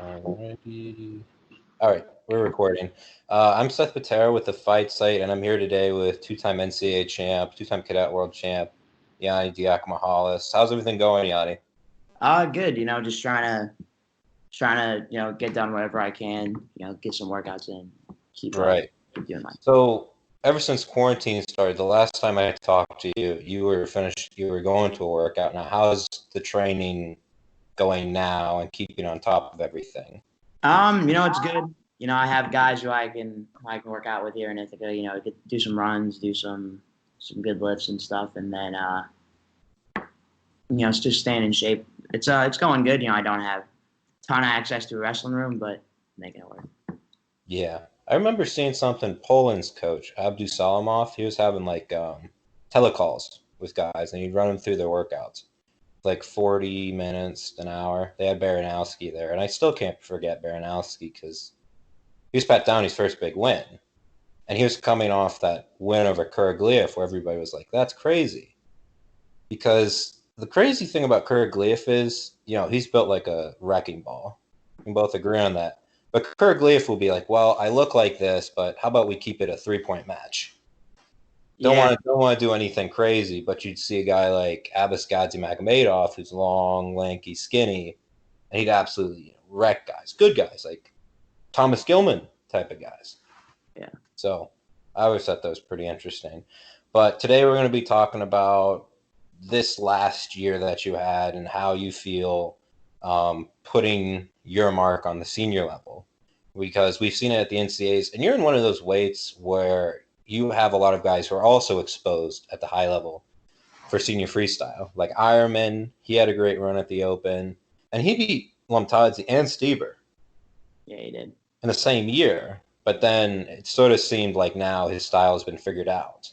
Alrighty. All right, we're recording. I'm Seth Petarra with the Fight Site, and I'm here today with two-time NCAA champ, two-time Cadet World champ, Yianni Diakomihalis. How's everything going, Yianni? Good. Just trying to get done whatever I can. Get some workouts in. Keep Right. keep doing mine. So ever since quarantine started, the last time I talked to you, you were finished. You were going to a workout. Now, how's the training going now, and keeping on top of everything? It's good. I have guys who I can work out with here in Ithaca. Do some runs, do some good lifts and stuff, and then it's just staying in shape. It's going good. I don't have a ton of access to a wrestling room, but making it work. Yeah, I remember seeing something. Poland's coach Abdu Salamov, he was having like telecalls with guys, and he'd run them through their workouts, like 40 minutes, an hour. They had Baranowski there, and I still can't forget Baranowski because he was Pat Downey's first big win, and he was coming off that win over Kuragliev, where everybody was like, "That's crazy," because the crazy thing about Kuragliev is, he's built like a wrecking ball. We can both agree on that. But Kuragliev will be like, "Well, I look like this, but how about we keep it a 3-point match?" Don't want to do anything crazy, but you'd see a guy like Abbas Magomedov, who's long, lanky, skinny, and he'd absolutely wreck guys, good guys like Thomas Gilman type of guys. Yeah. So I always thought that was pretty interesting. But today we're going to be talking about this last year that you had and how you feel putting your mark on the senior level, because we've seen it at the NCAAs, and you're in one of those weights where you have a lot of guys who are also exposed at the high level for senior freestyle. Like Ironman, he had a great run at the Open, and he beat Lomtadze and Stieber. Yeah, he did. In the same year, but then it sort of seemed like now his style has been figured out,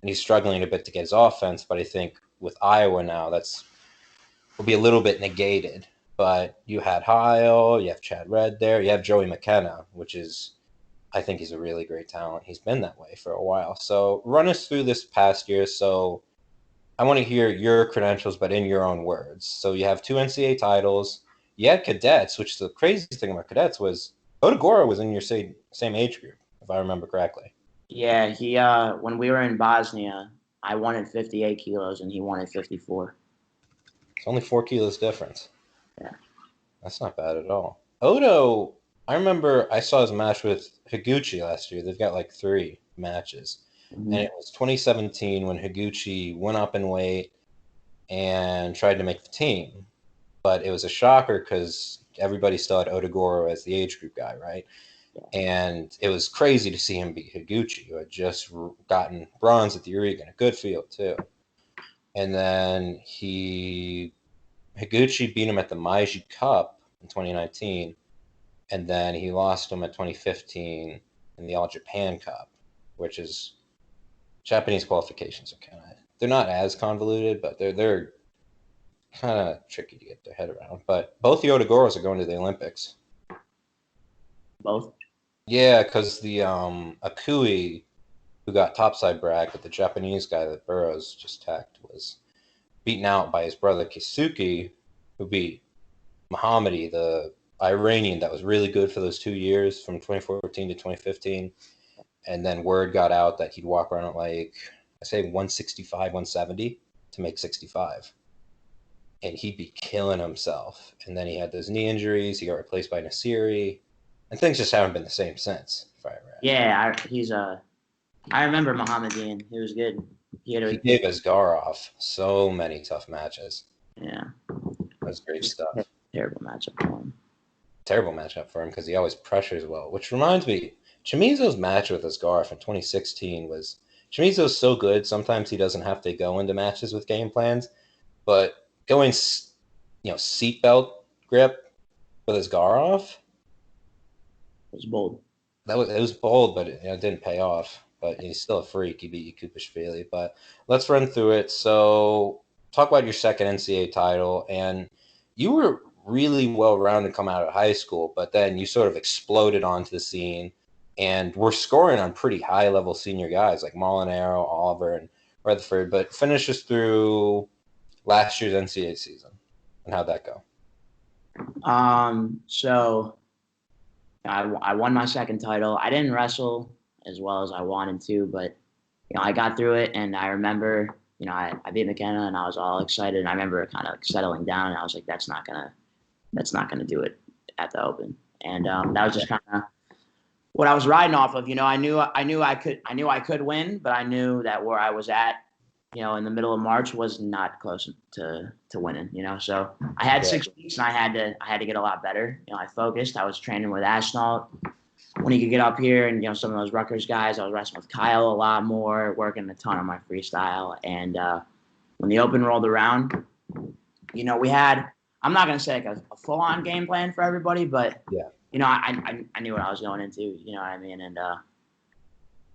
and he's struggling a bit to get his offense. But I think with Iowa now, will be a little bit negated. But you had Heil, you have Chad Red there, you have Joey McKenna, which is, I think he's a really great talent. He's been that way for a while. So run us through this past year. So I want to hear your credentials, but in your own words. So you have 2 NCAA titles. You had cadets, which the craziest thing about cadets was Odagora was in your same age group, if I remember correctly. Yeah, he when we were in Bosnia, I won at 58 kilos and he won at 54. It's only 4 kilos difference. Yeah. That's not bad at all. Odo, I remember I saw his match with Higuchi last year. They've got like 3 matches. Mm-hmm. And it was 2017 when Higuchi went up in weight and tried to make the team. But it was a shocker because everybody still had Odagoro as the age group guy, right? Yeah. And it was crazy to see him beat Higuchi, who had just gotten bronze at the Eureka in a good field, too. And then Higuchi beat him at the Meiji Cup in 2019, and then he lost him at 2015 in the All Japan Cup, which is Japanese qualifications are they're not as convoluted, but they're kind of tricky to get their head around. But both the Odagoros are going to the Olympics. Both? Yeah, because the Akui, who got topside bracket, the Japanese guy that Burroughs just tacked, was beaten out by his brother Kisuke, who beat Mohammadi, the Iranian that was really good for those 2 years from 2014 to 2015. And then word got out that he'd walk around at like, I say 165, 170 to make 65. And he'd be killing himself. And then he had those knee injuries. He got replaced by Nasiri. And things just haven't been the same since. Yeah, I remember Mohammadian. He was good. He gave Asgarov so many tough matches. Yeah. That was great stuff. Terrible matchup for him. Terrible matchup for him because he always pressures well. Which reminds me, Chimizo's match with Asgarov in 2016 was... Chimizo's so good, sometimes he doesn't have to go into matches with game plans. But going, seatbelt grip with Asgarov... It was bold. It was bold, but it didn't pay off. But he's still a freak. He beat Kupashvili. But let's run through it. So talk about your second NCAA title. And you were really well-rounded coming out of high school, but then you sort of exploded onto the scene. And we're scoring on pretty high-level senior guys like Molinaro, Oliver, and Rutherford. But finish us through last year's NCAA season. And how'd that go? So I won my second title. I didn't wrestle as well as I wanted to, but I got through it, and I remember, I beat McKenna, and I was all excited. And I remember kind of settling down, and I was like, that's not gonna do it at the Open. And that was just kind of what I was riding off of. I knew I could win, but I knew that where I was at, in the middle of March was not close to winning. So I had 6 weeks, and I had to get a lot better. I focused. I was training with Ashnalt when he could get up here, and some of those Rutgers guys. I was wrestling with Kyle a lot more, working a ton on my freestyle. And when the Open rolled around, we had. I'm not gonna say like a full-on game plan for everybody, but I knew what I was going into. You know what I mean? And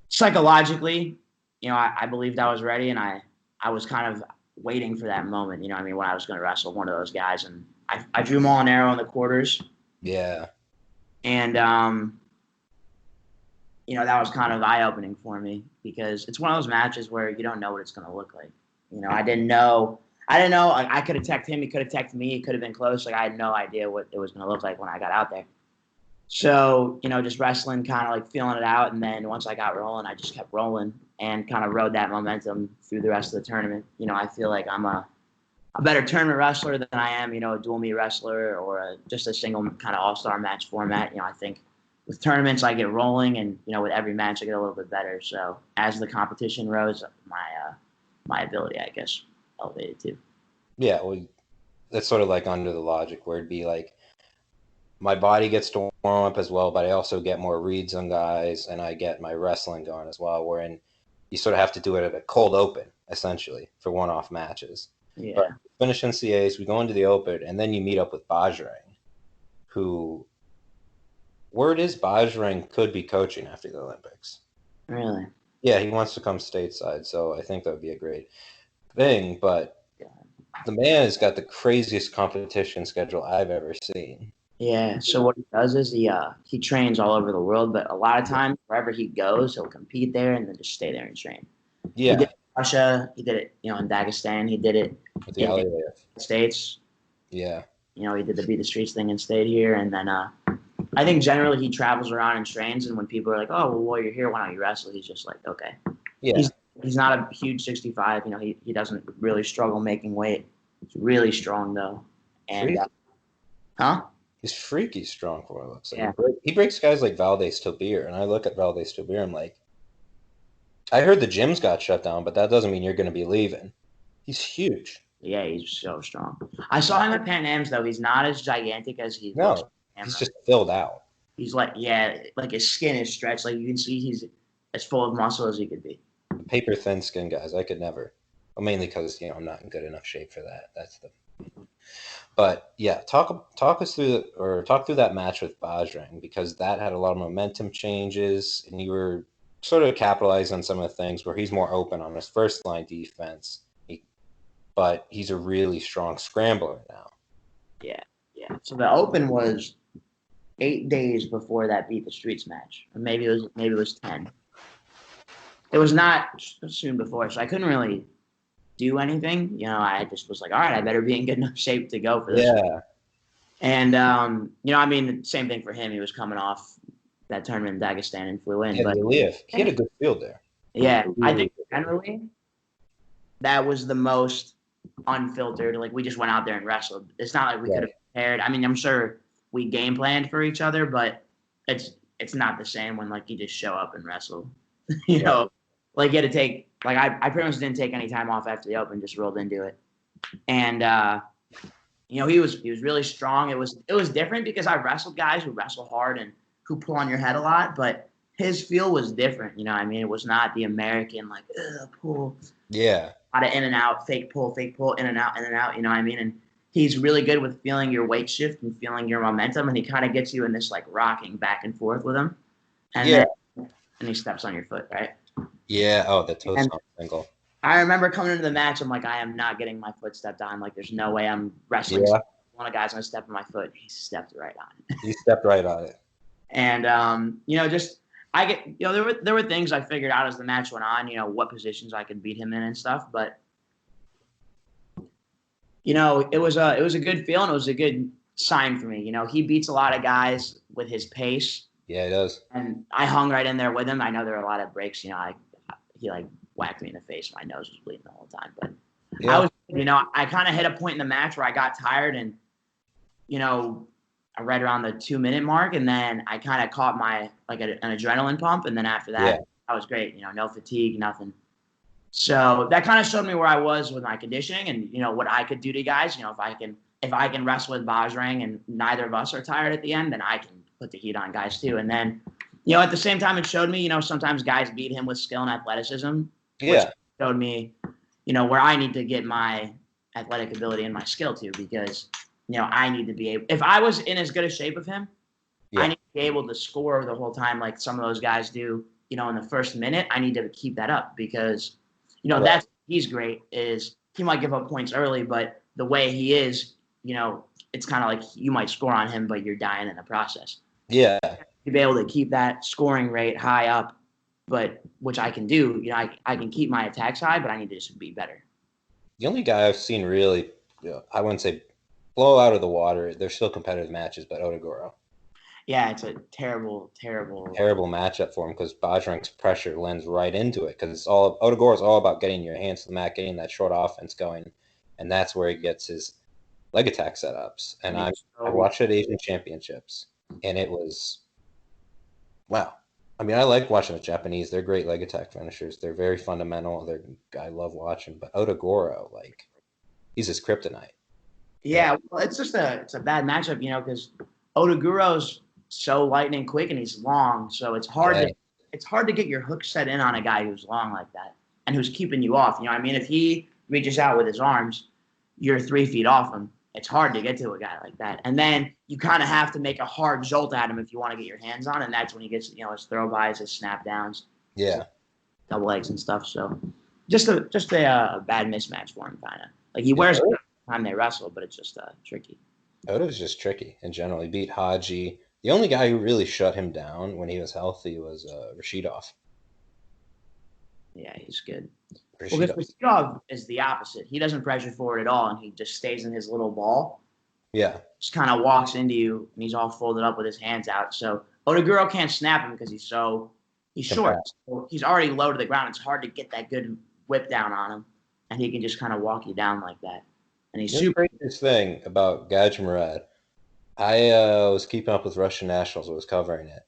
psychologically, I believed I was ready, and I was kind of waiting for that moment. When I was going to wrestle one of those guys, and I drew Molinaro in the quarters. Yeah. And that was kind of eye-opening for me, because it's one of those matches where you don't know what it's going to look like. I didn't know. Like, I could have teched him. He could have teched me. It could have been close. Like, I had no idea what it was going to look like when I got out there. So, just wrestling, kind of like feeling it out. And then once I got rolling, I just kept rolling and kind of rode that momentum through the rest of the tournament. I feel like I'm a better tournament wrestler than I am, a dual meet wrestler or just a single kind of all-star match format. I think with tournaments, I get rolling, and, with every match, I get a little bit better. So as the competition rose, my ability, I guess, elevated too. Yeah, well, that's sort of like under the logic where it'd be like, my body gets to warm up as well, but I also get more reads on guys, and I get my wrestling going as well, wherein you sort of have to do it at a cold open, essentially, for one-off matches. Yeah. But finish NCAAs, we go into the Open, and then you meet up with Bajrang, who, word is Bajrang could be coaching after the Olympics. Really? Yeah, he wants to come stateside, so I think that would be a great thing, but the man has got the craziest competition schedule I've ever seen. Yeah. So what he does is he trains all over the world, but a lot of times wherever he goes, he'll compete there and then just stay there and train. Yeah. He did it in Russia. He did it, in Dagestan. He did it with the in the United States. Yeah. He did the Beat the Streets thing and stayed here. And then I think generally he travels around and trains. And when people are like, "Oh, well, while you're here, why don't you wrestle?" He's just like, "Okay." Yeah. He's not a huge 65. He doesn't really struggle making weight. He's really strong though. And he's freaky strong for what it looks like. Yeah. He breaks guys like Valdez Tobir, and I look at Valdez Tobir, I'm like, I heard the gyms got shut down, but that doesn't mean you're going to be leaving. He's huge. Yeah, he's so strong. I saw him at Pan Am's, though. He's not as gigantic as he looks. He's just filled out. He's like his skin is stretched. Like, you can see he's as full of muscle as he could be. Paper thin skin guys, I could never. Well, mainly because I'm not in good enough shape for that. That's the. But yeah, talk us through talk through that match with Bajrang, because that had a lot of momentum changes, and you were sort of capitalizing on some of the things where he's more open on his first line defense, but he's a really strong scrambler now. Yeah. So the Open was 8 days before that Beat the Streets match, or maybe it was 10. It was not soon before, so I couldn't really do anything. I just was like, all right, I better be in good enough shape to go for this. Yeah. And same thing for him. He was coming off that tournament in Dagestan and flew in. Yeah, but he had a good field there. Yeah, I think generally that was the most unfiltered. Like, we just went out there and wrestled. It's not like we could have prepared. I mean, I'm sure we game planned for each other, but it's not the same when, like, you just show up and wrestle. Like, you had to take, like, I pretty much didn't take any time off after the Open, just rolled into it. And he was really strong. It was different because I wrestled guys who wrestle hard and who pull on your head a lot, but his feel was different. It was not the American, like, pull. Yeah. A lot of in and out, fake pull, in and out, And he's really good with feeling your weight shift and feeling your momentum, and he kind of gets you in this, like, rocking back and forth with him. And then he steps on your foot, right? Yeah. Oh, the toe stomp single. I remember coming into the match, I'm like, I am not getting my foot stepped on. Like, there's no way I'm wrestling. Yeah. One of the guys going to step on my foot. He stepped right on it. He stepped right on it. And, there were things I figured out as the match went on, what positions I could beat him in and stuff. But, it was a good feel, and it was a good sign for me. You know, he beats a lot of guys with his pace. Yeah, he does. And I hung right in there with him. I know there were a lot of breaks. You know, he like whacked me in the face. My nose was bleeding the whole time. But Yeah. I kind of hit a point in the match where I got tired and, you know, I read around the 2-minute mark, and then I kind of caught an adrenaline pump. And then after that, I was great. You know, no fatigue, nothing. So that kind of showed me where I was with my conditioning and, you know, what I could do to guys. You know, if I can wrestle with Bajrang and neither of us are tired at the end, then I can put the heat on guys too. And then, you know, at the same time, it showed me, you know, sometimes guys beat him with skill and athleticism, which showed me, you know, where I need to get my athletic ability and my skill to, because, you know, I need to be able, if I was in as good a shape of him, I need to be able to score the whole time like some of those guys do, you know, in the first minute. I need to keep that up because, you know, he's great is he might give up points early, but the way he is, you know, it's kind of like you might score on him, but you're dying in the process. Yeah. To be able to keep that scoring rate high up, but which I can do, you know, I can keep my attacks high, but I need to just be better. The only guy I've seen really, you know, I wouldn't say blow out of the water. There's still competitive matches, but Odagoro. Yeah, it's a terrible matchup for him because Bajrang's pressure lends right into it because Odagoro is all about getting your hands to the mat, getting that short offense going, and that's where he gets his leg attack setups. And I watched at Asian Championships, and it was wow. I mean, I like watching the Japanese. They're great leg attack finishers. They're very fundamental. I love watching. But Odagoro, like, he's his kryptonite. Yeah, well, it's a bad matchup, you know, because Odagoro's so lightning quick and he's long, so it's hard to get your hook set in on a guy who's long like that and who's keeping you off. You know what I mean? If he reaches out with his arms, you're 3 feet off him. It's hard to get to a guy like that. And then you kind of have to make a hard jolt at him if you want to get your hands on, and that's when he gets, you know, his throw bys, his snap downs, double legs and stuff. So just a bad mismatch for him, kind of. Like he wears it every time they wrestle, but it's just tricky. Oda's just tricky in general. He beat Haji. The only guy who really shut him down when he was healthy was Rashidov. Yeah, he's good. Well, Rashidov is the opposite. He doesn't pressure forward at all, and he just stays in his little ball. Yeah. Just kind of walks into you, and he's all folded up with his hands out. So Odagoro can't snap him because he's short. So he's already low to the ground. It's hard to get that good whip down on him, and he can just kind of walk you down like that. And he's super. The greatest thing about Gajimrad, I was keeping up with Russian Nationals. I was covering it,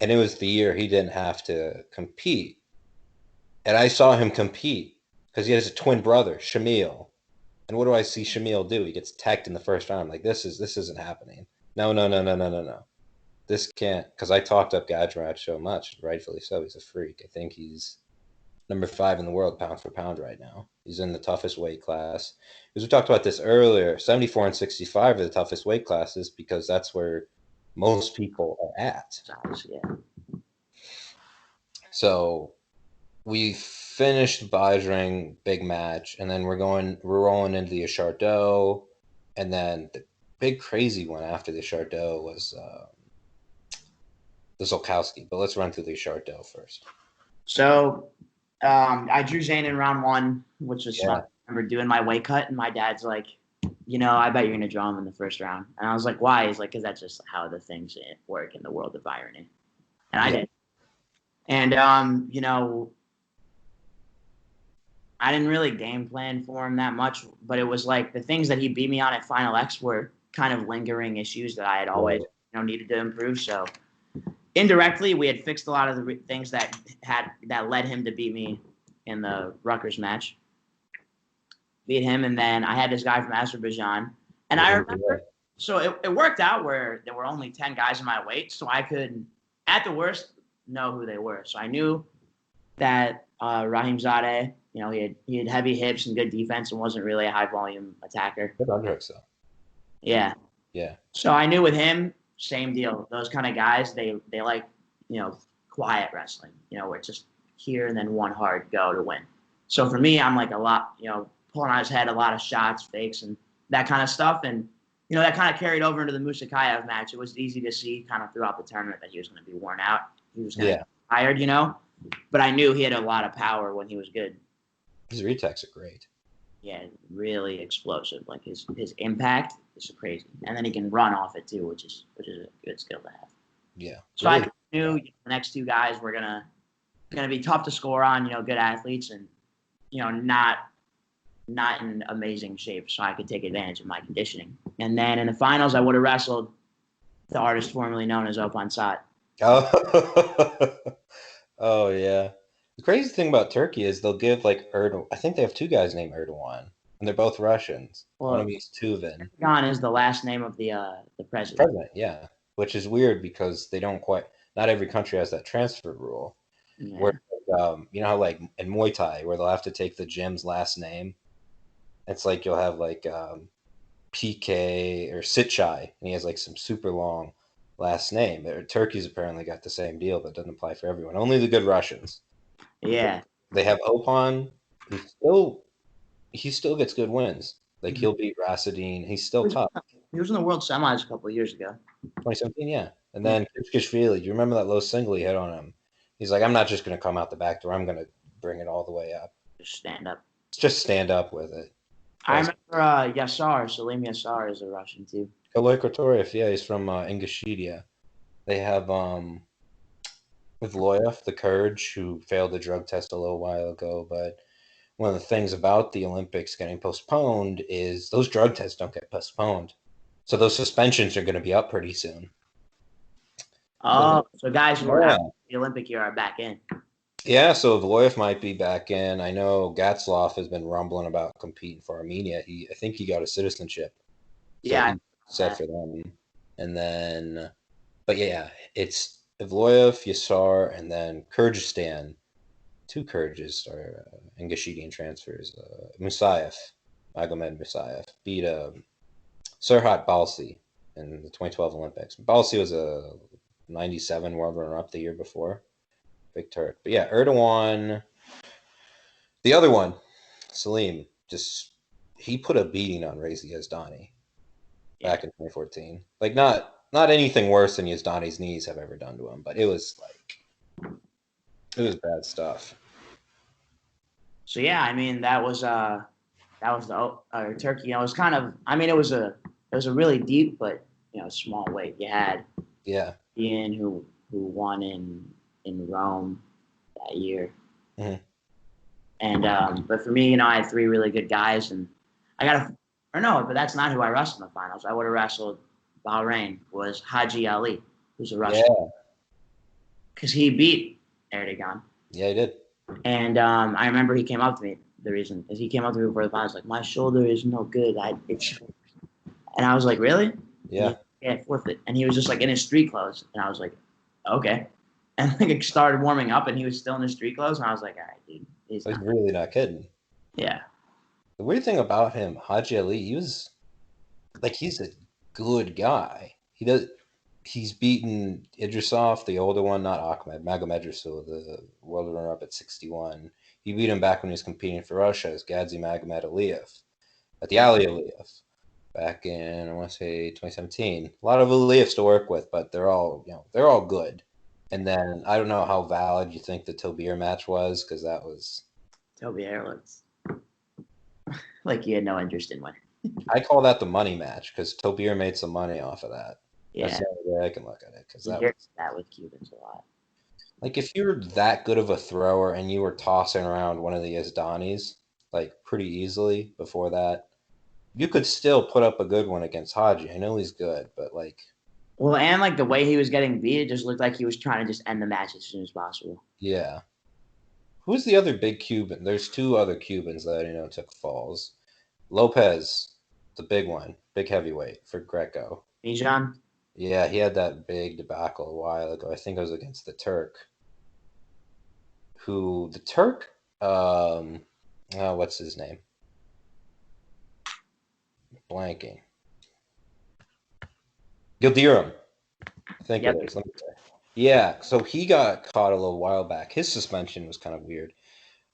and it was the year he didn't have to compete. And I saw him compete because he has a twin brother, Shamil. And what do I see Shamil do? He gets teched in the first round. I'm like, this isn't happening. No. This can't, because I talked up Gajimrad so much, rightfully so. He's a freak. I think he's number 5 in the world pound for pound right now. He's in the toughest weight class. As we talked about this earlier, 74 and 65 are the toughest weight classes because that's where most people are at. Yeah. So we finished Bajrang big match, and then we're rolling into the Chardot, and then the big crazy one after the Chardot was the Zolkowski. But let's run through the Chardot first. So I drew Zane in round 1, which was fun. I remember doing my weight cut, and my dad's like, you know, I bet you're going to draw him in the first round. And I was like, why? He's like, because that's just how the things work in the world of irony. And I did. And, you know, I didn't really game plan for him that much, but it was like the things that he beat me on at Final X were kind of lingering issues that I had always, you know, needed to improve. So indirectly, we had fixed a lot of the things that led him to beat me in the Rutgers match. Beat him, and then I had this guy from Azerbaijan, and I remember. So it worked out where there were only 10 guys in my weight, so I could, at the worst, know who they were. So I knew that Rahimzadeh, you know, he had heavy hips and good defense and wasn't really a high volume attacker. Good underhooks though. Yeah. So I knew with him, same deal. Those kind of guys, they like, you know, quiet wrestling, you know, where it's just here and then one hard go to win. So for me, I'm like a lot, you know, pulling on his head, a lot of shots, fakes, and that kind of stuff. And, you know, that kind of carried over into the Musakayev match. It was easy to see kind of throughout the tournament that he was going to be worn out. He was going to get tired, you know. But I knew he had a lot of power when he was good. His retakes are great. Yeah, really explosive. Like his impact is crazy, and then he can run off it too, which is a good skill to have. Yeah. So I knew the next two guys were gonna be tough to score on. Good athletes, and not in amazing shape, so I could take advantage of my conditioning. And then in the finals, I would have wrestled the artist formerly known as Opan Sat. Oh. Oh yeah. The crazy thing about Turkey is they'll give like Erdogan. I think they have two guys named Erdogan, and they're both Russians. One of Well, them is Tuvin. Erdogan is the last name of the president. President, yeah. Which is weird because they don't quite. Not every country has that transfer rule. Yeah. Where you know how like in Muay Thai where they'll have to take the gym's last name. It's like you'll have like PK or Sitchai, and he has like some super long last name. Turkey's apparently got the same deal, but doesn't apply for everyone. Only the good Russians. Yeah. They have Opan, who he still gets good wins. Like he'll beat Rasadine. He's still tough. He was in the World Semis a couple of years ago. 2017, yeah. And then Kishkishvili, do you remember that low single he hit on him? He's like, I'm not just going to come out the back door. I'm going to bring it all the way up. Just stand up. Just stand up with it. I remember Yassar, Salim Yassar is a Russian too. Kaloy Kotoriev, yeah, he's from Ingushetia. They have with Loyev, the Kurd, who failed the drug test a little while ago. But one of the things about the Olympics getting postponed is those drug tests don't get postponed. So those suspensions are going to be up pretty soon. Oh, so guys who are out of the Olympic year are back in. Yeah, so Vloyev might be back in. I know Gatslov has been rumbling about competing for Armenia. I think he got a citizenship. So yeah. Set for them. And then, but yeah, it's Vloyev, Yassar, and then Kyrgyzstan. Two Kyrgyz are Ingushidian transfers. Musayev, Magomed Musayev, beat Serhat Balsi in the 2012 Olympics. Balsi was a 97 world runner-up the year before. Big turret. But yeah, Erdogan, the other one, Salim, he put a beating on Rezi Yazdani back in 2014. Like not anything worse than Yazdani's knees have ever done to him, but it was bad stuff. So yeah, I mean that was the Turkey. It was kind of, I mean it was a really deep but small weight. You had Ian who won in Rome that year. Mm-hmm. And but for me, I had three really good guys, and but that's not who I wrestled in the finals. I would have wrestled Bahrain was Haji Ali, who's a Russian. Yeah. Because he beat Erdogan. Yeah, he did. And I remember he came up to me. The reason is he came up to me before the finals, like, my shoulder is no good. And I was like, really? Yeah. Yeah, forfeit. And he was just like in his street clothes, and I was like, okay. And like it started warming up, and he was still in his street clothes, and I was like, all right, dude, he's really not kidding. Yeah. The weird thing about him, Haji Ali, he's a good guy. He's beaten Idrisov, the older one, not Ahmed, Magomed Rasul, the world runner-up at 61. He beat him back when he was competing for Russia as Gadzi Magomed Aliyev at the Ali Aliyev back in, I want to say, 2017. A lot of Aliyevs to work with, but they're all good. And then I don't know how valid you think the Tobir match was, because that was Tobir looks like he had no interest in winning. I call that the money match because Tobir made some money off of that. Yeah, that's the only way I can look at it, because that with Cubans a lot. Like if you're that good of a thrower and you were tossing around one of the Yazdanis like pretty easily before that, you could still put up a good one against Haji. I know he's good, but like. Well, and like the way he was getting beat, it just looked like he was trying to just end the match as soon as possible. Yeah. Who's the other big Cuban? There's two other Cubans that I know took falls. Lopez, the big one, big heavyweight for Greco. Bijan? Yeah, he had that big debacle a while ago. I think it was against the Turk. What's his name? Blanking. Gildirim. I think it is. Let me check. Yeah, so he got caught a little while back. His suspension was kind of weird.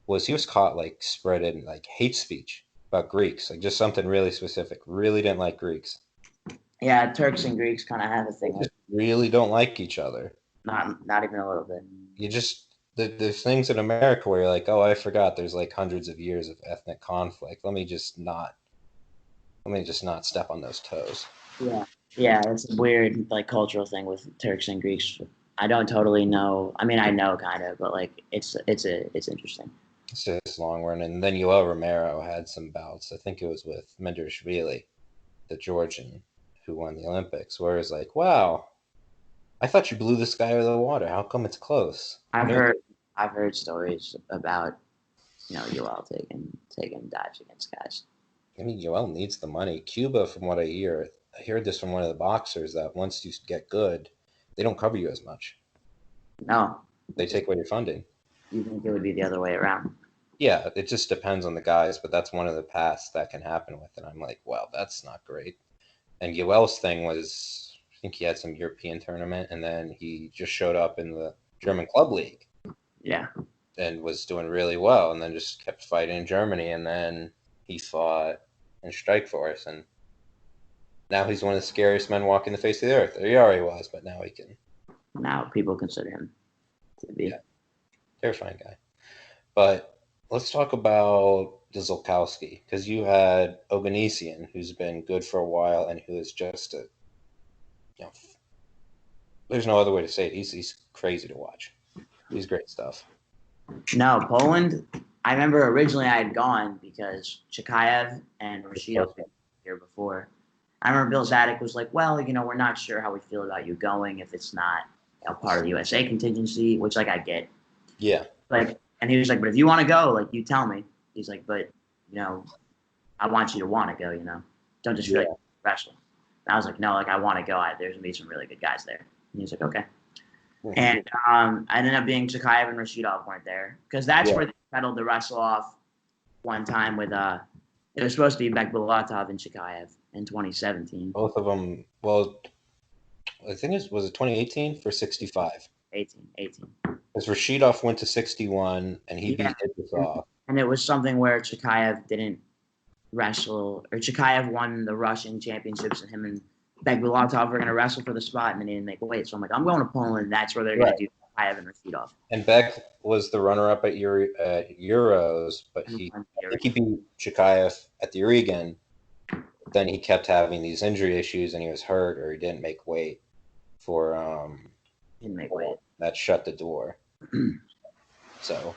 He was caught like spreading like hate speech about Greeks, like just something really specific. Really didn't like Greeks. Yeah, Turks and Greeks kind of have a thing. They just really don't like each other. Not even a little bit. there's things in America where you're like, oh, I forgot there's like hundreds of years of ethnic conflict. Let me just not step on those toes. Yeah, yeah, it's a weird like cultural thing with Turks and Greeks. I don't totally know. I mean, I know kind of, but like it's interesting. It's just long run. And then Yoel Romero had some bouts. I think it was with Menderashvili, the Georgian who won the Olympics, where it's like, wow, I thought you blew this guy out of the water. How come it's close? I've And it was, heard I've heard stories about Yoel taking dives against guys. I mean, Yoel needs the money. Cuba, from what I heard this from one of the boxers that once you get good, they don't cover you as much. No, They take away your funding. you think it would be the other way around? Yeah, it just depends on the guys, but that's one of the paths that can happen with it. I'm like, well, that's not great. And Yoel's thing was, I think he had some European tournament, and then he just showed up in the German club league. Yeah. And was doing really well, and then just kept fighting in Germany, and then he fought in Strikeforce, and now he's one of the scariest men walking the face of the earth. He already was, but now he can. Now people consider him to be. Yeah, terrifying guy. But let's talk about Zolkowski, because you had Oganesian, who's been good for a while, and who is just a, there's no other way to say it. He's crazy to watch. He's great stuff. No, Poland. I remember originally I had gone because Chikayev and Rashidov been here before. I remember Bill Zadek was like, well, we're not sure how we feel about you going if it's not part of the USA contingency, which, like, I get. Yeah. Like, and he was like, but if you want to go, like, you tell me. He's like, but, I want you to want to go, Don't just feel like wrestle. And I was like, no, like, I want to go. There's going to be some really good guys there. And he's like, okay. And I ended up being Chikayev and Rashidov weren't there because that's where they settled the wrestle off one time with it was supposed to be Bekbulatov and Chikayev in 2017. Both of them. Well, I think was it 2018 for 65. 18. Because Rashidov went to 61 and he beat Idrisov. And it was something where Chikayev didn't wrestle, or Chikayev won the Russian championships, and him and Bekbulatov were going to wrestle for the spot, and they didn't make weight. So I'm like, I'm going to Poland. That's where they're going to do Chikayev and Rashidov. And Beck was the runner-up at Euros, but I think he beat Chikayev at the Regan. Then he kept having these injury issues, and he was hurt, or he didn't make weight for didn't make weight. That shut the door. So.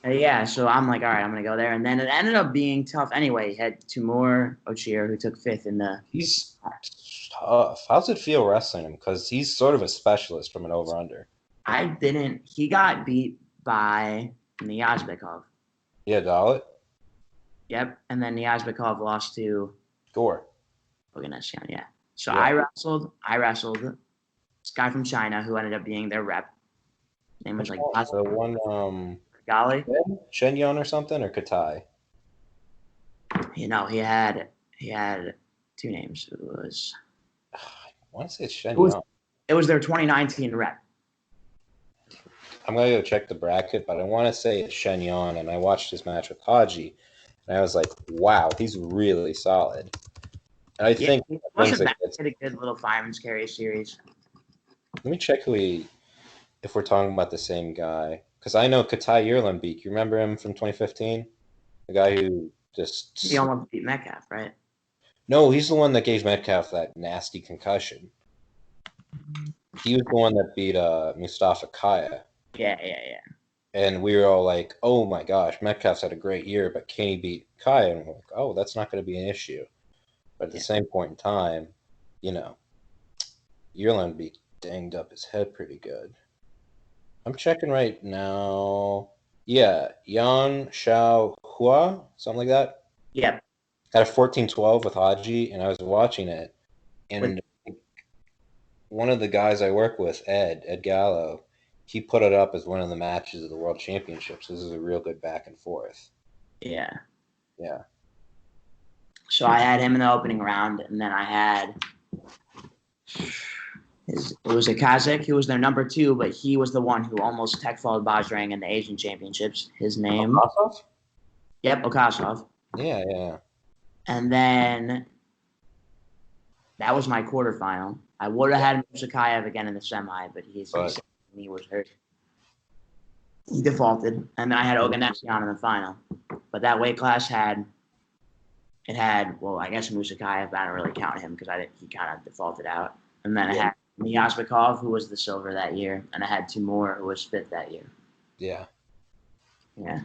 Yeah, so I'm like, all right, I'm going to go there. And then it ended up being tough anyway. He had Timur Ochier, who took 5th in the... He's tough. How's it feel wrestling him? Because he's sort of a specialist from an over-under. He got beat by Niazbekov. Yeah, Dalit? Yep, and then Niazbekov lost to... Gore. Oganesian, yeah. So I wrestled this guy from China who ended up being their rep. His name was like... The one... Gali? Shenyang or something, or Katai? He had 2 names. It was... I want to say it's Shenyang. It was their 2019 rep. I'm going to go check the bracket, but I want to say it's Shenyang, and I watched his match with Haji, and I was like, wow, he's really solid. And I think... He had a good little fireman's carry series. Let me check if we're talking about the same guy. Because I know Katai Yerlenbeek. You remember him from 2015? The guy who just... He almost beat Metcalf, right? No, he's the one that gave Metcalf that nasty concussion. He was the one that beat Mustafa Kaya. Yeah. And we were all like, oh my gosh, Metcalf's had a great year, but can he beat Kaya? And we're like, oh, that's not going to be an issue. But at the same point in time, Yerlenbeek dinged up his head pretty good. I'm checking right now. Yeah, Yan Shao Hua, something like that. Yep. Had a 14-12 with Haji, and I was watching it. And one of the guys I work with, Ed Gallo, he put it up as one of the matches of the World Championships. This is a real good back and forth. Yeah. Yeah. So I had him in the opening round, and then I had... It was a Kazakh. He was their number 2, but he was the one who almost tech-followed Bajrang in the Asian Championships. His name... Okasov? Yep, Okasov. Yeah. And then that was my quarterfinal. I would have had Mushakayev again in the semi, but he was hurt. He defaulted, and then I had Oganessian in the final. But that weight class had well, I guess Musakayev, but I don't really count him because he kind of defaulted out. And then I had Myasvikov, who was the silver that year, and I had Timur, who was fifth that year. Yeah. Yeah.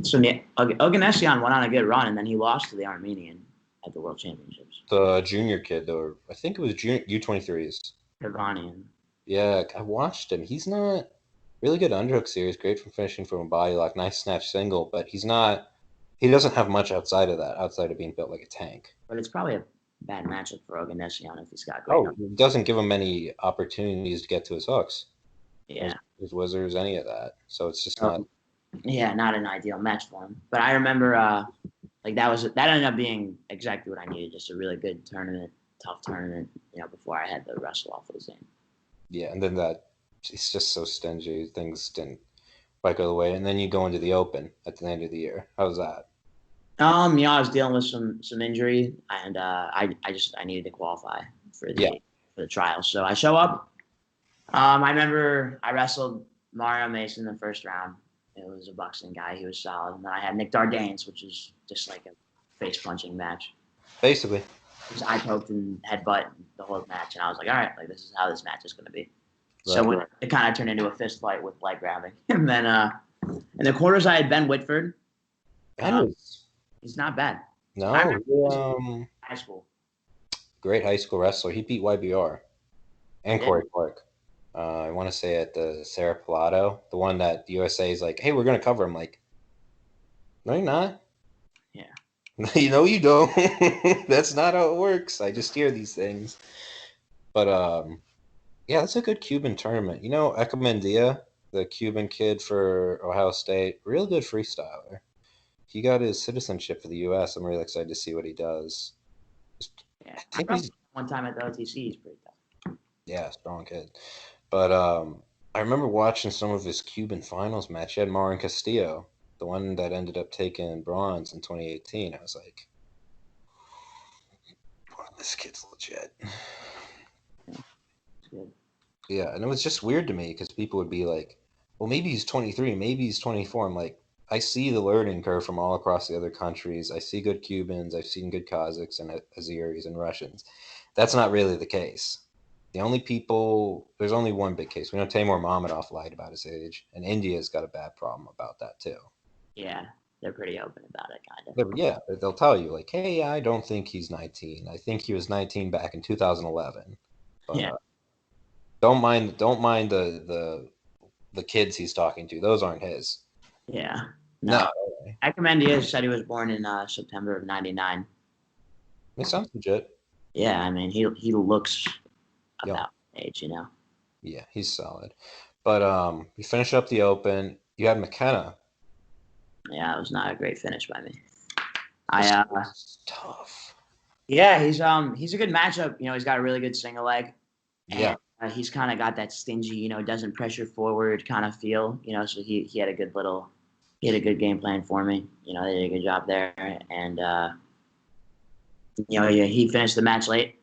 So Oganessian went on a good run, and then he lost to the Armenian at the World Championships. The junior kid, though, I think it was U23s. Irvanian. Yeah, I watched him. He's not really good underhook series, great from finishing from a body lock, nice snatch single, but he doesn't have much outside of that, outside of being built like a tank. But it's probably a bad matchup for Oganessian if he's got great. Oh, it doesn't give him many opportunities to get to his hooks. Yeah. His whizzers, any of that. So it's just not. Yeah, not an ideal match for him. But I remember, that ended up being exactly what I needed. Just a really good tournament, tough tournament. Before I had to wrestle off of the same. Yeah, and then it's just so stingy. Things didn't quite go the way, and then you go into the Open at the end of the year. How was that? I was dealing with some injury, and I needed to qualify for the trials. So I show up. I remember I wrestled Mario Mason in the first round. It was a Buxton guy. He was solid. And then I had Nick Dardanes, which is just like a face-punching match. Basically. Just eye poked and headbutt the whole match. And I was like, all right, this is how this match is going to be. Right. So it kind of turned into a fist fight with leg grabbing. And then in the quarters, I had Ben Whitford. He's not bad. No. High school. Great high school wrestler. He beat YBR and Corey Clark. I want to say at the Sarah Pilato, the one that the USA is like, hey, we're going to cover him. Like, no, you're not. Yeah. No, you don't. That's not how it works. I just hear these things. But, yeah, that's a good Cuban tournament. Echemendia, the Cuban kid for Ohio State, real good freestyler. He got his citizenship for the U.S. I'm really excited to see what he does. Yeah, I think one time at the OTC, he's pretty tough. Yeah, strong kid. But I remember watching some of his Cuban finals match. He had Marin Castillo, the one that ended up taking bronze in 2018. I was like, wow, this kid's legit. Good. Yeah, and it was just weird to me because people would be like, well, maybe he's 23, maybe he's 24. I'm like, I see the learning curve from all across the other countries. I see good Cubans. I've seen good Kazakhs and Azeris and Russians. That's not really the case. There's only one big case. We know Taimur Mammadov lied about his age, and India's got a bad problem about that too. Yeah, they're pretty open about it, kind of. Yeah, they'll tell you, like, hey, I don't think he's 19. I think he was 19 back in 2011. But, yeah. Don't mind the kids he's talking to. Those aren't his. Yeah. No. Echemendia said he was born in September of '99. It sounds legit. Yeah, I mean, he looks about age, Yeah, he's solid. But you finish up the Open. You had McKenna. Yeah, it was not a great finish by me. Tough. Yeah, he's a good matchup. He's got a really good single leg. Yeah. And, he's kind of got that stingy, doesn't pressure forward kind of feel. So he had a good game plan for me. They did a good job there, and he finished the match late.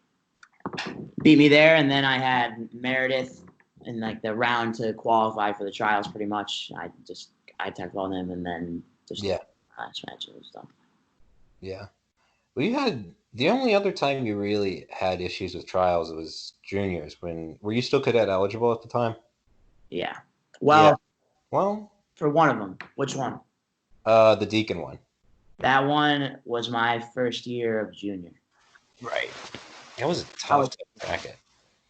Beat me there, and then I had Meredith in the round to qualify for the trials. Pretty much, I tackled him, and then last match was done. Yeah, well, you had the only other time you really had issues with trials was juniors. Were you still cadet eligible at the time? Yeah. Well, for one of them. Which one? The Deacon one. That one was my first year of junior. Right. That was a tough bracket.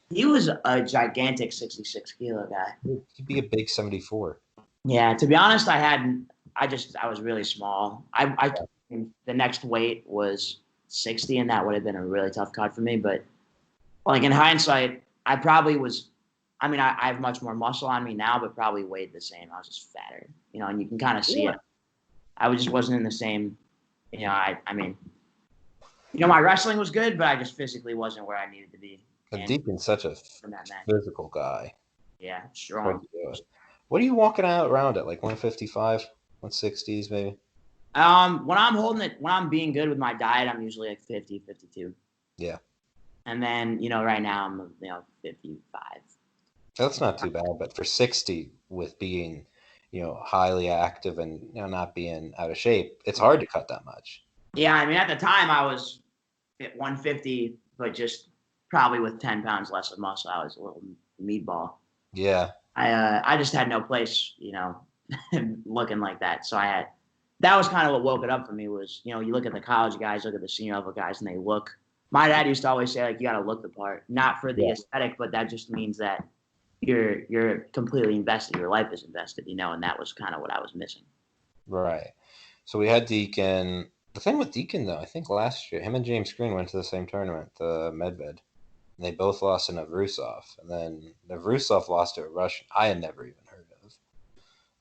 He was a gigantic 66-kilo guy. He'd be a big 74. Yeah, to be honest, I was really small. The next weight was 60, and that would have been a really tough cut for me. But in hindsight, I probably was. I mean, I have much more muscle on me now, but probably weighed the same. I was just fatter, and you can kind of see it. I just wasn't in the same. My wrestling was good, but I just physically wasn't where I needed to be. Deacon's such a physical guy. Yeah, strong. What are you walking out around at, like 155, 160s maybe? When I'm being good with my diet, I'm usually like 50, 52. Yeah. And then, right now I'm, 55. That's not too bad, but for 60 with being, highly active and not being out of shape, it's hard to cut that much. Yeah, I mean, at the time I was at 150, but just probably with 10 pounds less of muscle. I was a little meatball. Yeah. I just had no place, looking like that. So that was kind of what woke it up for me was, you look at the college guys, look at the senior level guys, and they look. My dad used to always say, like, you got to look the part, not for the aesthetic, but that just means that you're completely invested. Your life is invested, and that was kind of what I was missing. Right. So we had Deacon. The thing with Deacon, though, I think last year, him and James Green went to the same tournament, the Medved. And they both lost to Navrusov. And then Navrusov lost to a Russian I had never even heard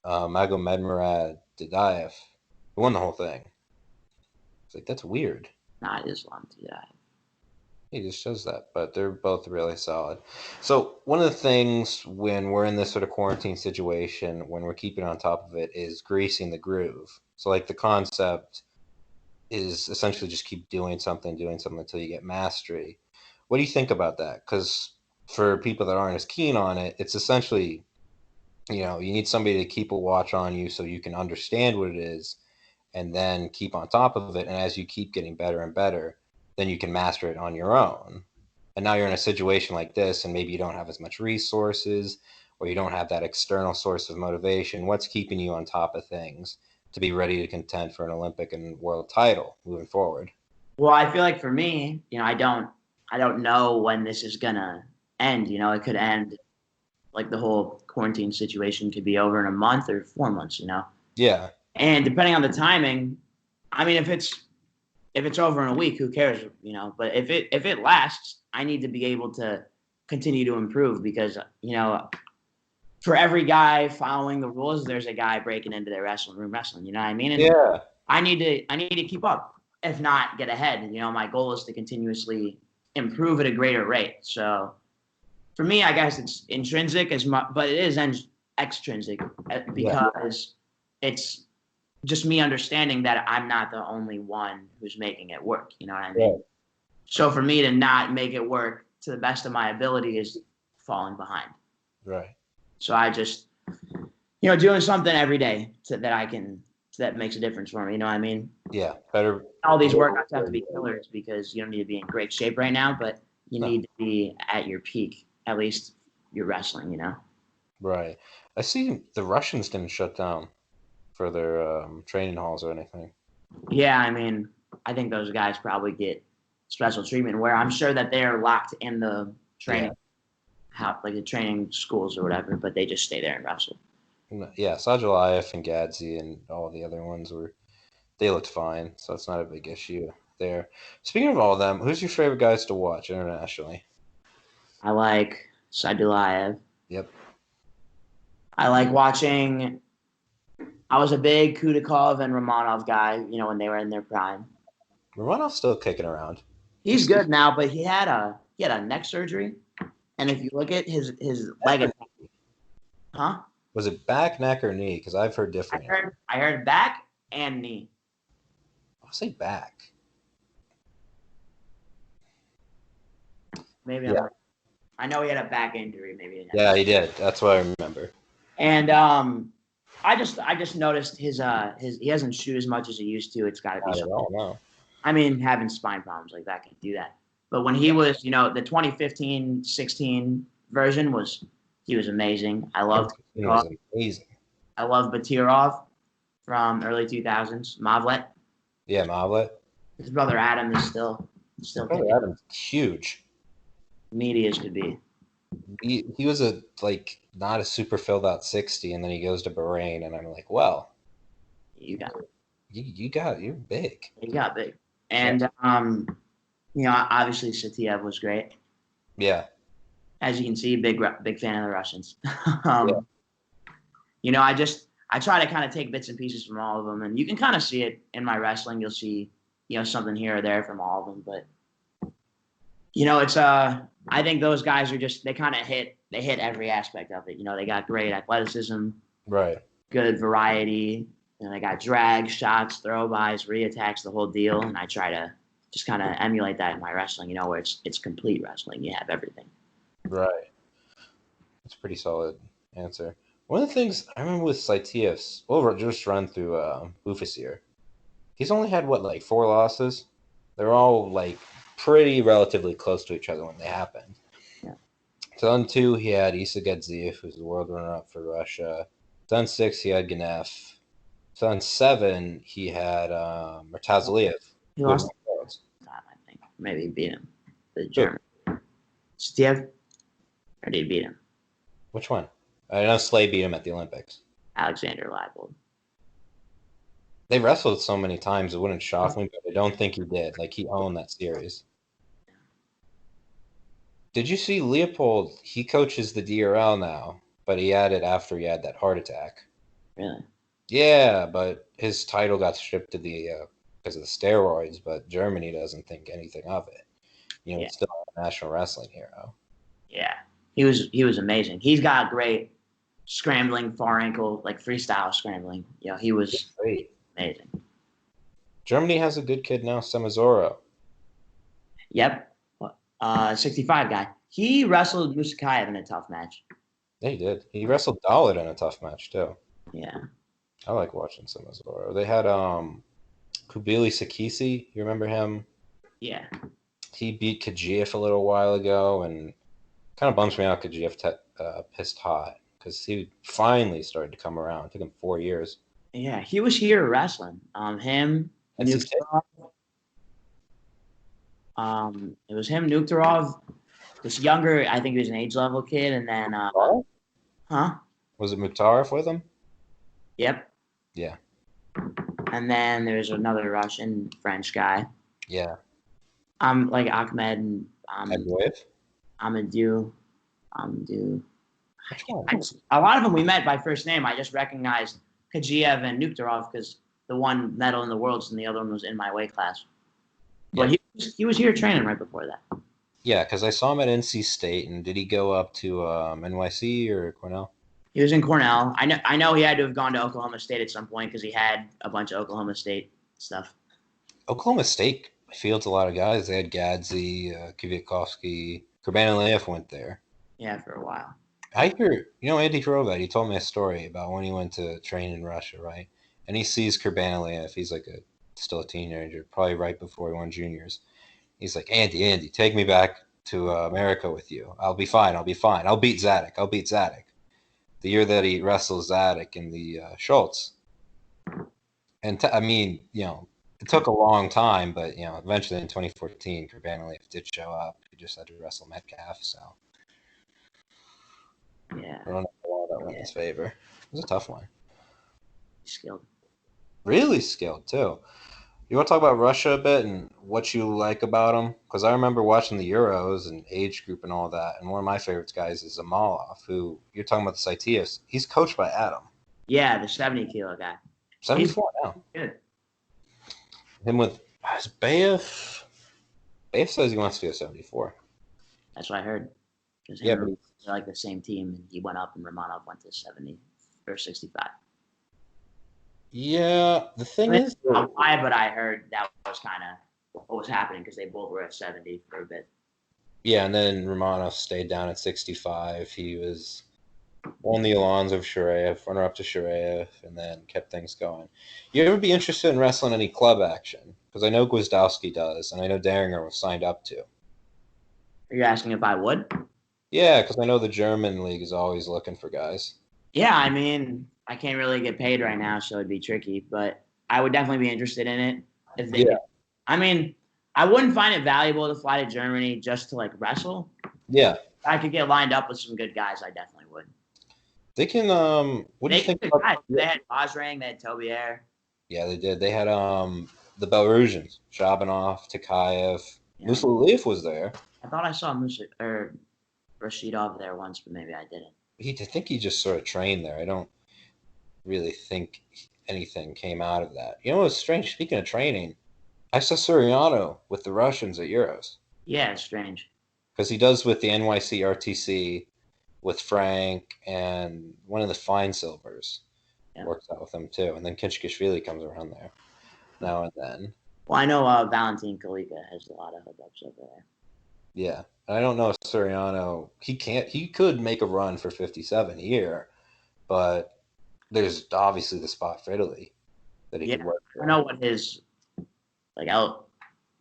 of. Magomedmurad Dadaev, who won the whole thing. It's like, that's weird. Not Islam Dadaev. He just shows that, but they're both really solid. So one of the things when we're in this sort of quarantine situation, when we're keeping on top of it, is greasing the groove. So like the concept is essentially just keep doing something until you get mastery. What do you think about that? Because for people that aren't as keen on it, it's essentially, you need somebody to keep a watch on you so you can understand what it is and then keep on top of it. And as you keep getting better and better, then you can master it on your own. And now you're in a situation like this, and maybe you don't have as much resources or you don't have that external source of motivation. What's keeping you on top of things to be ready to contend for an Olympic and world title moving forward? Well, I feel like for me, I don't know when this is gonna end. It could end like the whole quarantine situation could be over in a month or 4 months. Yeah. And depending on the timing, I mean, if it's over in a week, who cares? But if it lasts, I need to be able to continue to improve because for every guy following the rules, there's a guy breaking into their wrestling room wrestling. You know what I mean? And yeah. I need to keep up, if not get ahead. My goal is to continuously improve at a greater rate. So for me, I guess it's intrinsic as much, but it is extrinsic because it's just me understanding that I'm not the only one who's making it work. You know what I mean? Right. So for me to not make it work to the best of my ability is falling behind. Right. So I just, doing something every day that makes a difference for me. You know what I mean? Yeah. Better. All these workouts have to be killers because you don't need to be in great shape right now, but you need to be at your peak, at least your wrestling, Right. I see the Russians didn't shut down for their training halls or anything. Yeah, I mean, I think those guys probably get special treatment where I'm sure that they're locked in the training, like the training schools or whatever, but they just stay there and wrestle. Yeah, Sajalayev and Gadzi and all the other ones they looked fine, so it's not a big issue there. Speaking of all of them, who's your favorite guys to watch internationally? I like Sadulayev. Yep. I like watching. I was a big Kudakov and Romanov guy, when they were in their prime. Romanov's still kicking around. He's good now, but he had a neck surgery, and if you look at his leg attack, Was it back, neck, or knee? Because I've heard different. I heard back and knee. I'll say back. Maybe I'm right. I know he had a back injury. Maybe. Yeah, he did. That's what I remember. And I just noticed his he doesn't shoot as much as he used to. It's got to be something. No. I mean, having spine problems like that can do that. But when he was, the 2015-16 version he was amazing. I loved. He was amazing. I love Batirov from early 2000s. Mavlet. Yeah, Mavlet. His brother Adam is still. Brother Adam's huge. Meaty as could be. He was not a super filled out 60, and then he goes to Bahrain, and I'm like, well, you got it. You're big. He got big, and obviously Satiev was great. Yeah. As you can see, big fan of the Russians. I try to kind of take bits and pieces from all of them, and you can kind of see it in my wrestling. You'll see, something here or there from all of them, but it's I think those guys are just they hit every aspect of it. They got great athleticism, right? Good variety. They got drag, shots, throw-bys, reattacks, the whole deal, and I try to just kind of emulate that in my wrestling. Where it's complete wrestling. You have everything. Right. That's a pretty solid answer. One of the things I remember with Saitievs, we'll just run through Bufus here. He's only had, what, like 4 losses? They're all, like, pretty relatively close to each other when they happened. Yeah. 2002, he had Isa Gadziev, who's the world runner-up for Russia. 2006, he had Ganef. 2007, he had Murtazaliev. He lost time, I think. Maybe he beat him. The German. Stiev? Or did he beat him? Which one? I know Slay beat him at the Olympics. Alexander Leibold. They wrestled so many times, it wouldn't shock me, but I don't think he did. Like, he owned that series. Did you see Leopold? He coaches the DRL now, but he had it after he had that heart attack. Really? Yeah, but his title got stripped to the because of the steroids, but Germany doesn't think anything of it. You know, It's still a national wrestling hero. Yeah. He was amazing. He's got great scrambling, far ankle, like freestyle scrambling. You know, he was great. Amazing. Germany has a good kid now, Semazoro. Yep. 65 guy. He wrestled Musakayev in a tough match. Yeah, he did. He wrestled Dalit in a tough match, too. Yeah. I like watching Semazoro. They had Kubili Sakisi. You remember him? Yeah. He beat Kajiev a little while ago, and kind of bums me out Kajiev pissed hot because he finally started to come around. It took him 4 years. Yeah, he was here wrestling. Him, Nuktarov. It was him, Nuktarov, this younger, I think he was an age level kid, and then Was it Mukhtarov with him? Yep. Yeah. And then there's another Russian French guy. Yeah. Like Ahmed and Amadou. A lot of them we met by first name. I just recognized Kajiev and Nuktarov because the one medal in the Worlds and the other one was in my weight class. But he was here training right before that. Yeah, because I saw him at NC State, and did he go up to NYC or Cornell? He was in Cornell. I know he had to have gone to Oklahoma State at some point because he had a bunch of Oklahoma State stuff. Oklahoma State fields a lot of guys. They had Gadzi, Kwiatkowski. Kurbanilev went there. Yeah, for a while. I hear, Andy Horovat, he told me a story about when he went to train in Russia, right? And he sees Kurbanilev. He's like still a teenager, probably right before he won juniors. He's like, Andy, take me back to America with you. I'll be fine. I'll beat Zadok. The year that he wrestles Zadok in the Schultz. And it took a long time, but eventually in 2014, Kurbanilev did show up. He just had to wrestle Metcalf, so yeah, I don't know why that went in his favor. It was a tough one. Skilled, really skilled too. You want to talk about Russia a bit and what you like about them? Because I remember watching the Euros and age group and all that, and one of my favorite guys is Zamalov, who you're talking about the Saitievs. He's coached by Adam. Yeah, the 70-kilo guy. 74 now. Good. Him with Bayev. Bayev says he wants to be a 74. That's what I heard. Yeah, they're like the same team, and he went up, and Romanov went to 70 or 65. Yeah, the thing is, but I heard that was kind of what was happening because they both were at 70 for a bit. Yeah, and then Romanov stayed down at 65. He was won the Alonzo of Shuraev, runner-up to Shuraev, and then kept things going. You ever be interested in wrestling any club action? Because I know Gwizdowski does, and I know Daringer was signed up to. Are you asking if I would? Yeah, because I know the German league is always looking for guys. Yeah, I mean, I can't really get paid right now, so it'd be tricky, but I would definitely be interested in it. I mean, I wouldn't find it valuable to fly to Germany just to, like, wrestle. Yeah. If I could get lined up with some good guys, I definitely would. They can, what do you think about... They had Ozrang, they had Tobier. Yeah, they did. They had the Belarusians, Shabanov, Takayev. Yeah. Musaliev was there. I thought I saw Rashidov there once, but maybe I didn't. I think he just sort of trained there. I don't really think anything came out of that. You know what's strange? Speaking of training, I saw Suriano with the Russians at Euros. Yeah, it's strange. Because he does with the NYC RTC, with Frank, and one of the Fine Silvers works out with them too. And then Kinchkishvili comes around there now and then. Well, I know Valentin Kalika has a lot of hookups over there. Yeah. I don't know if Suriano, he could make a run for 57 here, but there's obviously the spot for Italy that he Yeah, could work I don't for. know what his like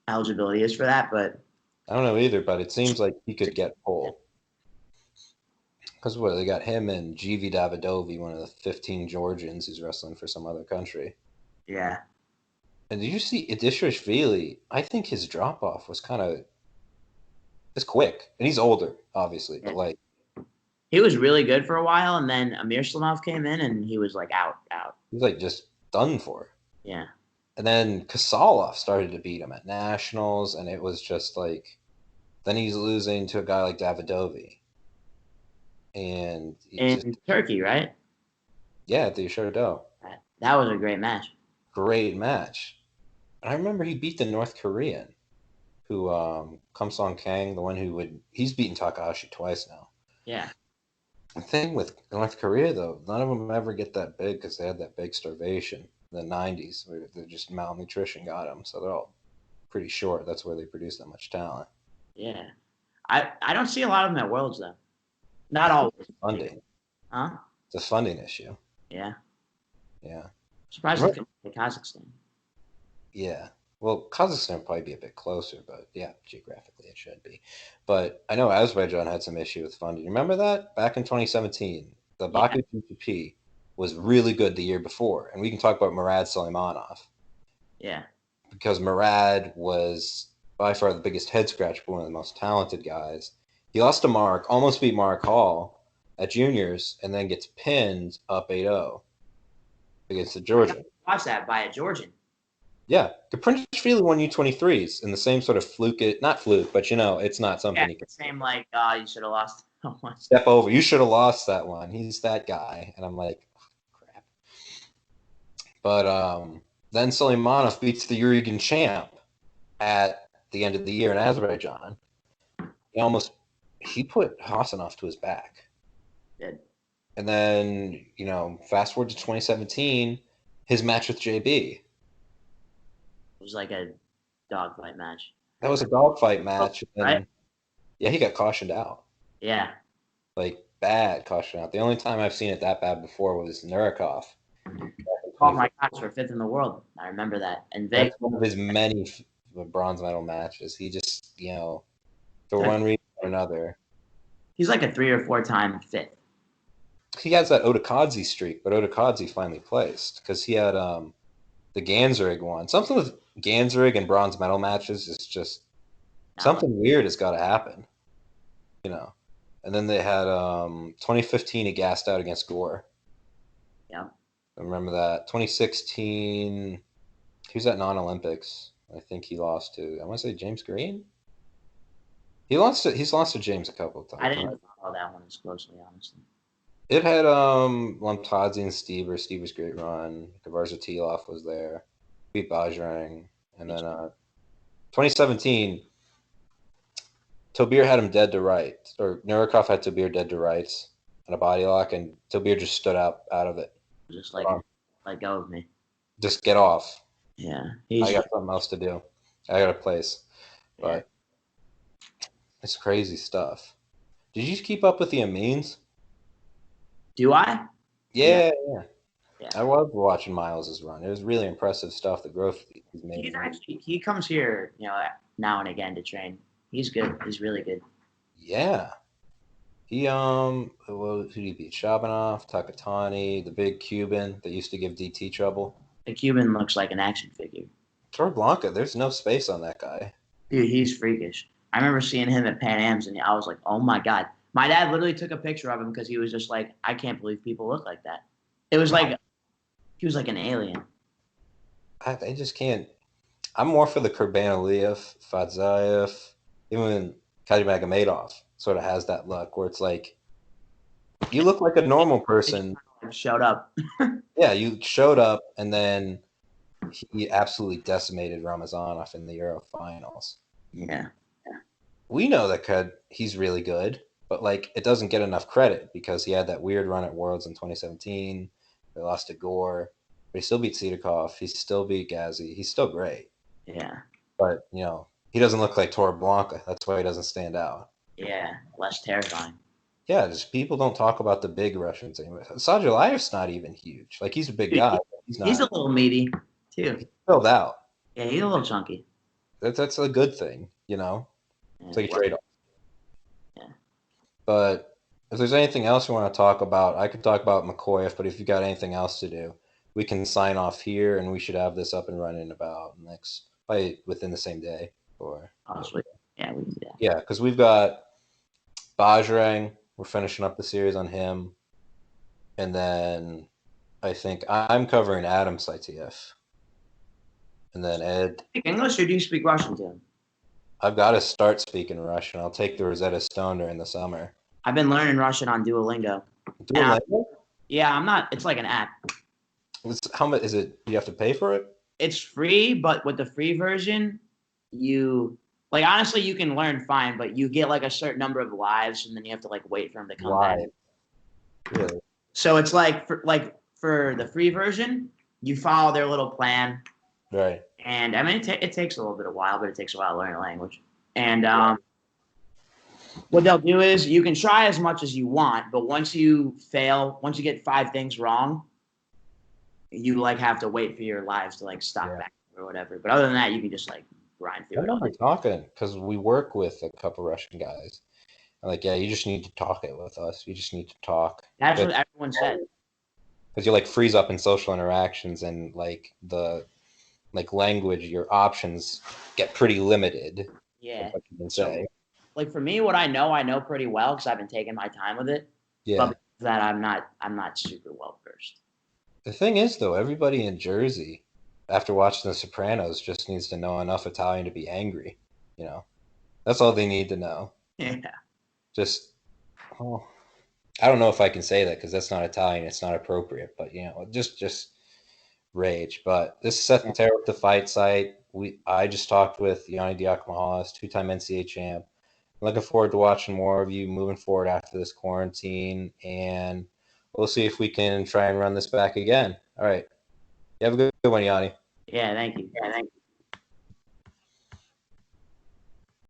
eligibility is for that, but I don't know either, but it seems like he could get pole. Because what, they got him and Givi Davidovi, one of the 15 Georgians who's wrestling for some other country. yeah, And did you see Idishishvili? I think his drop off was kind of it's quick, and he's older, obviously, but yeah. like He was really good for a while, and then Amir Slimov came in, and he was like out. he's like just done for. Yeah, And then Kasalov started to beat him at nationals, and it was just like then he's losing to a guy like Davidovi, and he just in Turkey, right? yeah, they sure do. That was a great match. Great match. And I remember he beat the North Korean, who Kum Song Kang, the one who he's beaten Takahashi twice now. Yeah, The thing with North Korea though, none of them ever get that big because they had that big starvation in the '90s where they just malnutrition got them, so they're all pretty short. That's where they produce that much talent. yeah. I don't see a lot of them at Worlds though. I Not think always. it's funding. Huh? It's a funding issue. Yeah. Yeah. Surprised Right. to Kazakhstan. Yeah. Well, Kazakhstan would probably be a bit closer, but yeah, geographically it should be. But I know Azerbaijan had some issue with funding. Remember that back in 2017, the Yeah, Baku GP was really good the year before, and we can talk about Murad Suleimanov yeah. because Murad was by far the biggest head scratcher, one of the most talented guys. He lost to Mark, almost beat Mark Hall at juniors, and then gets pinned up 8-0 against the Georgian. Watch that by a Georgian. Yeah, Kaprinchvili won U23s in the same sort of fluke, not fluke, but it's not something Yeah, you can same like you should have lost. step over. You should have lost that one. He's that guy. And I'm like, oh, crap. But then Suleimanov beats the Uruguayan champ at the end of the year in Azerbaijan. He put Hassanov to his back. Did. And then, fast forward to 2017, his match with JB. It was like a dogfight match. That was a dogfight match. Right? And yeah, he got cautioned out. Yeah. Like, bad caution out. The only time I've seen it that bad before was Nurikov. Oh my gosh, we're fifth in the world. I remember that. And That's one of his many bronze medal matches. He just, for one reason or another. He's like a 3 or 4 time fifth. He has that Otakadze streak, but Otakadze finally placed because he had the Ganserig one. Something with Ganserig and bronze medal matches is just something weird has got to happen, And then they had 2015 he gassed out against Gore. Yeah. I remember that. 2016 he was at non-Olympics. I think he lost to I want to say James Green. He's lost to James a couple of times. I didn't follow that one as closely, honestly. It had Lamtadze and Stever. Stever's great run. Kvarzatilov was there. Beat Bajrang. And then 2017 Tobir had him dead to rights. Or Nurikov had Tobir dead to rights on a body lock, and Tobir just stood out of it. Just like let go of me. Just get off. Yeah. I got something else to do. I got a place. But it's crazy stuff. Did you keep up with the Amines? Do I? Yeah. I was watching Miles's run. It was really impressive stuff. The growth he's made. He comes here, now and again to train. He's good. He's really good. Yeah. He who did he beat? Shabanov, Takatani, the big Cuban that used to give DT trouble. The Cuban looks like an action figure. Torreblanca, there's no space on that guy. Dude, he's freakish. I remember seeing him at Pan Am's, and I was like, oh my God. My dad literally took a picture of him because he was just like, I can't believe people look like that. It was like, he was like an alien. They just can't. I'm more for the Kurbanaliyev, Fadzayev, even Kadyrmagomedov sort of has that look where it's like, you look like a normal person. Showed up. Yeah, you showed up, and then he absolutely decimated Ramazanov in the Euro finals. Yeah. We know that he's really good, but it doesn't get enough credit because he had that weird run at Worlds in 2017. They lost to Gore, but he still beat Sidakov. He still beat Ghazi. He's still great. Yeah. But, he doesn't look like Torreblanca. That's why he doesn't stand out. Yeah, less terrifying. Yeah, just people don't talk about the big Russians anymore. Sadulayev's not even huge. Like, he's a big Dude, guy. But he's he's a not little meaty too. filled out. Yeah, he's a little chunky. That's a good thing, you know. Yeah, It's like a well, trade off. yeah. But if there's anything else you want to talk about, I could talk about McCoy. But if you got anything else to do, we can sign off here, and we should have this up and running about next, probably within the same day. Or Oh, sweet. Yeah, we can do that. yeah, because we've got Bajrang. We're finishing up the series on him, and then I think I'm covering Adam's ITF, and then Ed. Speak English or do you speak Russian too? I've got to start speaking Russian. I'll take the Rosetta Stone during the summer. I've been learning Russian on Duolingo. Duolingo? Yeah, I'm not. It's like an app. How much is it? Do you have to pay for it? It's free, but with the free version, you like honestly you can learn fine, but you get like a certain number of lives, and then you have to like wait for them to come back. Really? So it's like for the free version, you follow their little plan, Right. and I mean it takes a little bit of while, but it takes a while to learn a language. And what they'll do is you can try as much as you want, but once you fail, once you get 5 things wrong, you like have to wait for your lives to like stop back or whatever. But other than that, you can just like grind I through it all. remember talking because we work with a couple Russian guys. I'm like, yeah, you just need to talk it with us. You just need to talk. That's what everyone said. Because you like freeze up in social interactions and like the language, your options get pretty limited. Yeah. What you can say. Like for me, what I know pretty well because I've been taking my time with it. Yeah. But because of that I'm not super well versed. The thing is, though, everybody in Jersey, after watching The Sopranos, just needs to know enough Italian to be angry. You know, that's all they need to know. Yeah. Just, oh, I don't know if I can say that because that's not Italian. It's not appropriate. But just rage. But this is Seth Petarra with the Fight Site. I just talked with Yianni Diakomihalis, 2-time NCAA champ. I'm looking forward to watching more of you moving forward after this quarantine, and we'll see if we can try and run this back again. All right. You have a good one, Yanni. Yeah, thank you.